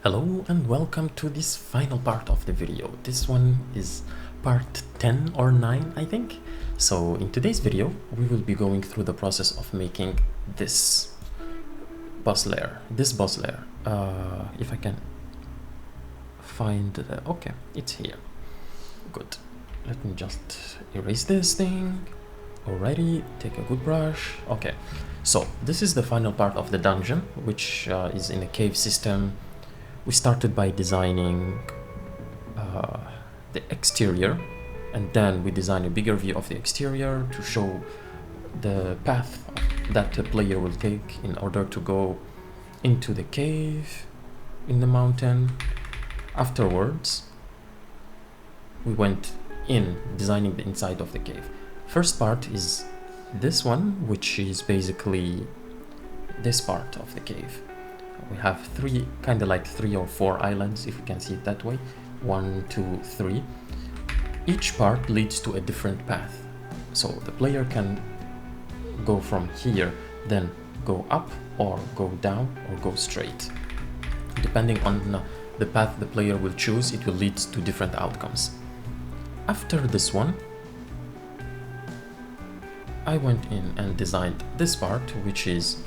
Hello and welcome to this final part of the video. This one is part 10 or 9, I think. So in today's video, we will be going through the process of making this boss lair. If I can find the... okay, it's here. Good. Let me just erase this thing. Alrighty, take a good brush. Okay, so this is the final part of the dungeon, which is in a cave system. We started by designing the exterior, and then we designed a bigger view of the exterior to show the path that the player will take in order to go into the cave in the mountain. Afterwards, we went in designing the inside of the cave. First part is this one, which is basically this part of the cave. We have kind of like 3 or 4 islands, if you can see it that way. 1, 2, 3. Each part leads to a different path. So the player can go from here, then go up or go down or go straight. Depending on the path the player will choose, it will lead to different outcomes. After this one, I went in and designed this part, which is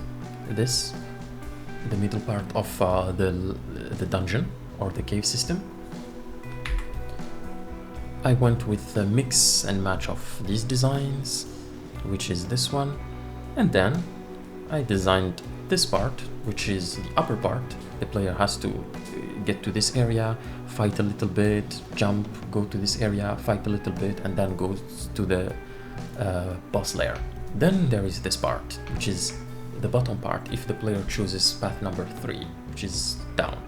the middle part of the dungeon or the cave system. I went with a mix and match of these designs, which is this one, and then I designed this part, which is the upper part. The player has to get to this area, fight a little bit, jump, go to this area, fight a little bit, and then goes to the boss lair. Then there is this part, which is the bottom part if the player chooses path number 3, which is down.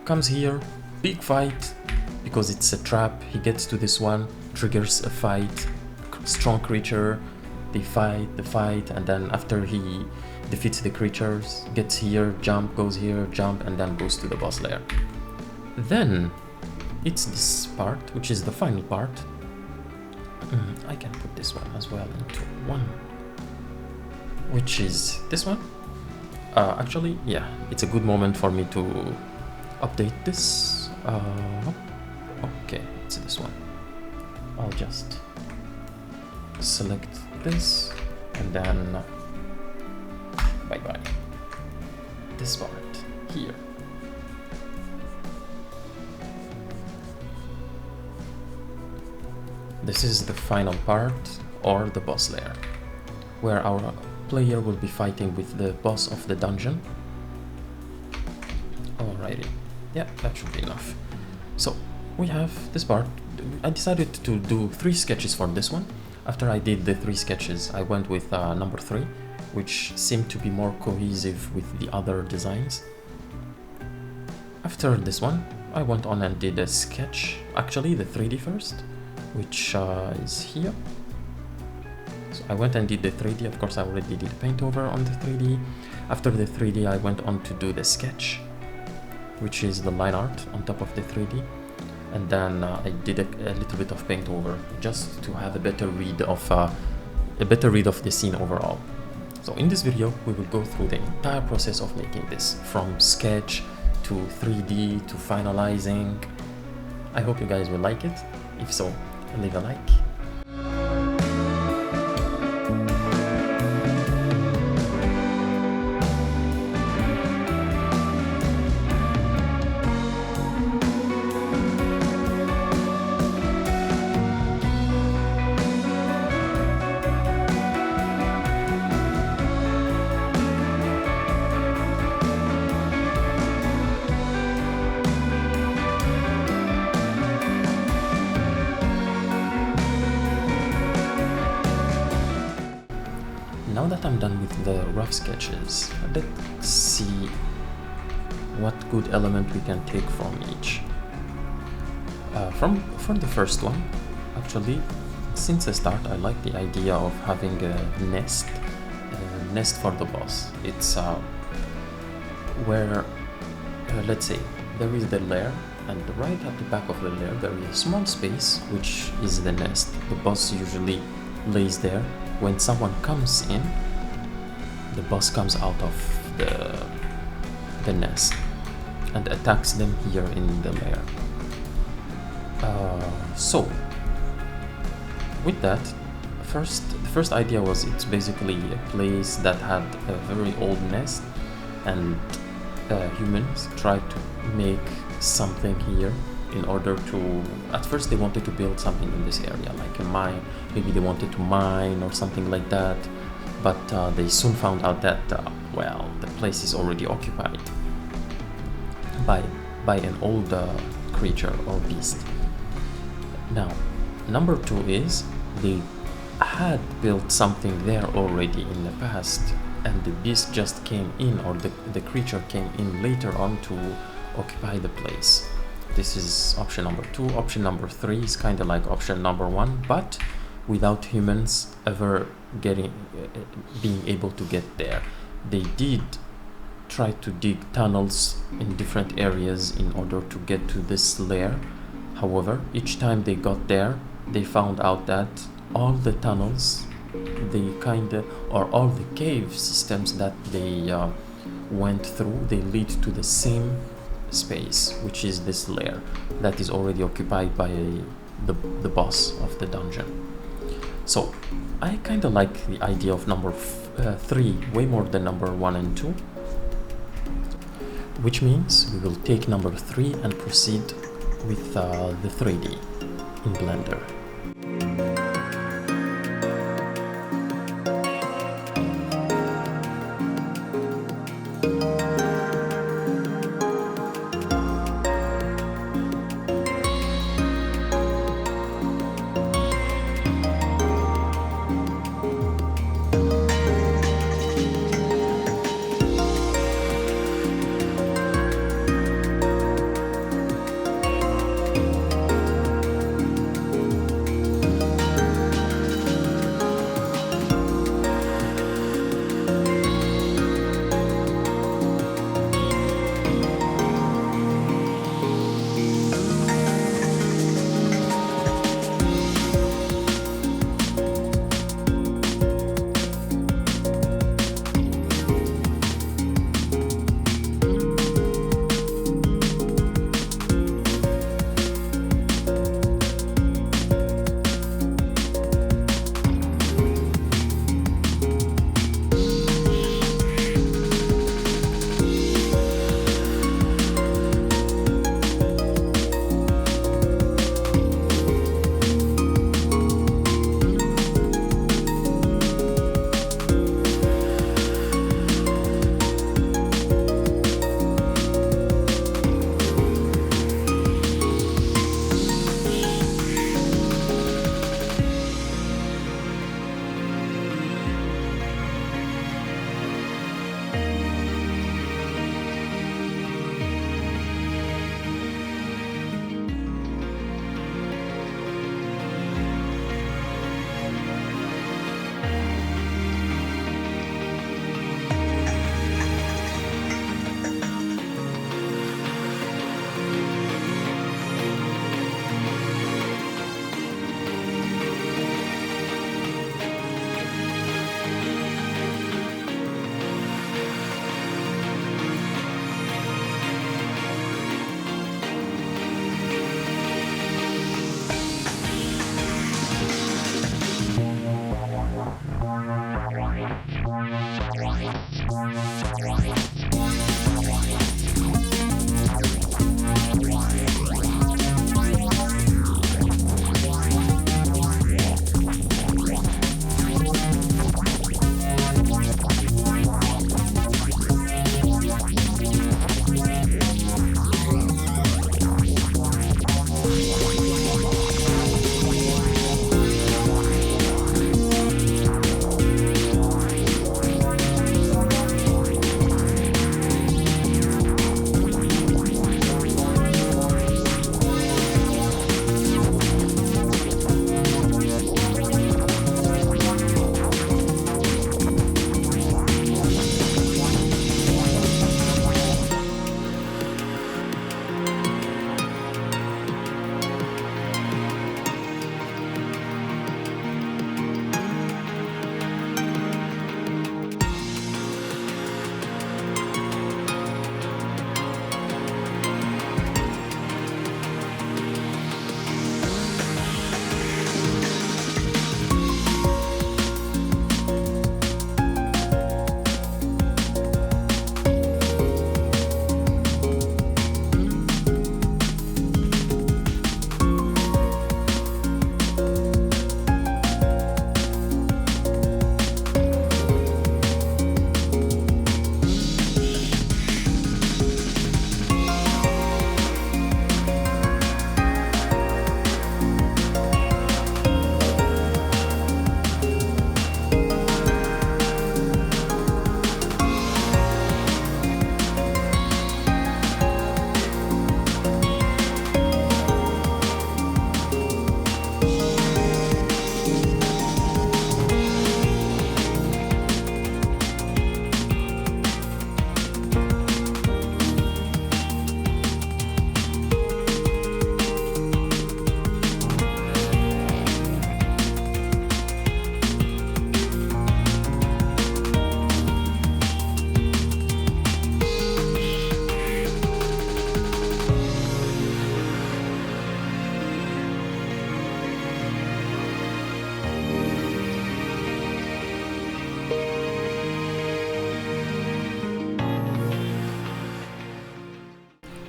Comes here, big fight, because it's a trap. He gets to this one, triggers a fight, strong creature, they fight the fight, and then after he defeats the creatures, gets here, jump, goes here, jump, and then goes to the boss lair. Then it's this part, which is the final part. I can put this one as well into one, which is this one. Actually, yeah, it's a good moment for me to update this. Okay, it's this one. I'll just select this and then bye-bye. This part here. This is the final part, or the boss lair, where our player will be fighting with the boss of the dungeon. Alrighty, yeah, that should be enough. So we have this part. I decided to do 3 sketches for this one. After I did the 3 sketches, I went with number 3, which seemed to be more cohesive with the other designs. After this one, I went on and did a sketch, actually the 3D first, which is here. So I went and did the 3D. Of course, I already did paint over on the 3D. After the 3D, I went on to do the sketch, which is the line art on top of the 3D. And then I did a little bit of paint over, just to have a better read of the scene overall. So in this video, we will go through the entire process of making this, from sketch to 3D to finalizing. I hope you guys will like it. If so, leave a like. Now that I'm done with the rough sketches, let's see what good element we can take from each. For the first one, actually, since the start, I like the idea of having a nest for the boss. It's where, let's say, there is the lair, and right at the back of the lair there is a small space, which is the nest. The boss usually lays there. When someone comes in, the boss comes out of the nest. and attacks them here in the lair. So with that, the first idea was it's basically a place that had a very old nest, and humans tried to make something here in order to, at first they wanted to build something in this area, like a mine. Maybe they wanted to mine or something like that, but they soon found out that well, the place is already occupied by an old creature or beast. Now, number two is they had built something there already in the past, and the beast just came in, or the creature came in later on to occupy the place. This is option number two. Option number three is kind of like option number one, but without humans ever being able to get there. They did try to dig tunnels in different areas in order to get to this lair. However, each time they got there, they found out that all the tunnels, or all the cave systems that they went through, they lead to the same space, which is this lair that is already occupied by the boss of the dungeon. So I kind of like the idea of number three way more than number one and two, which means we will take number three and proceed with the 3D in Blender.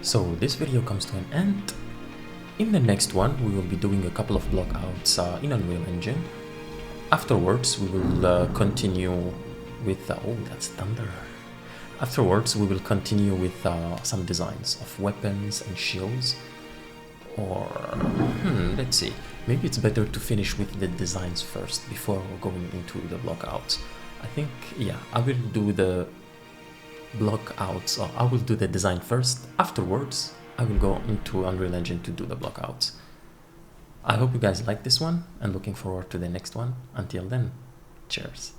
So this video comes to an end. In the next one, we will be doing a couple of blockouts in Unreal Engine. Afterwards, we will continue with... oh, that's thunder. Afterwards, we will continue with some designs of weapons and shields. Or, let's see. Maybe it's better to finish with the designs first before going into the blockouts. I think, yeah, I will do the blockouts, or I will do the design first. Afterwards, I will go into Unreal Engine to do the blockouts. I hope you guys like this one and looking forward to the next one. Until then, cheers.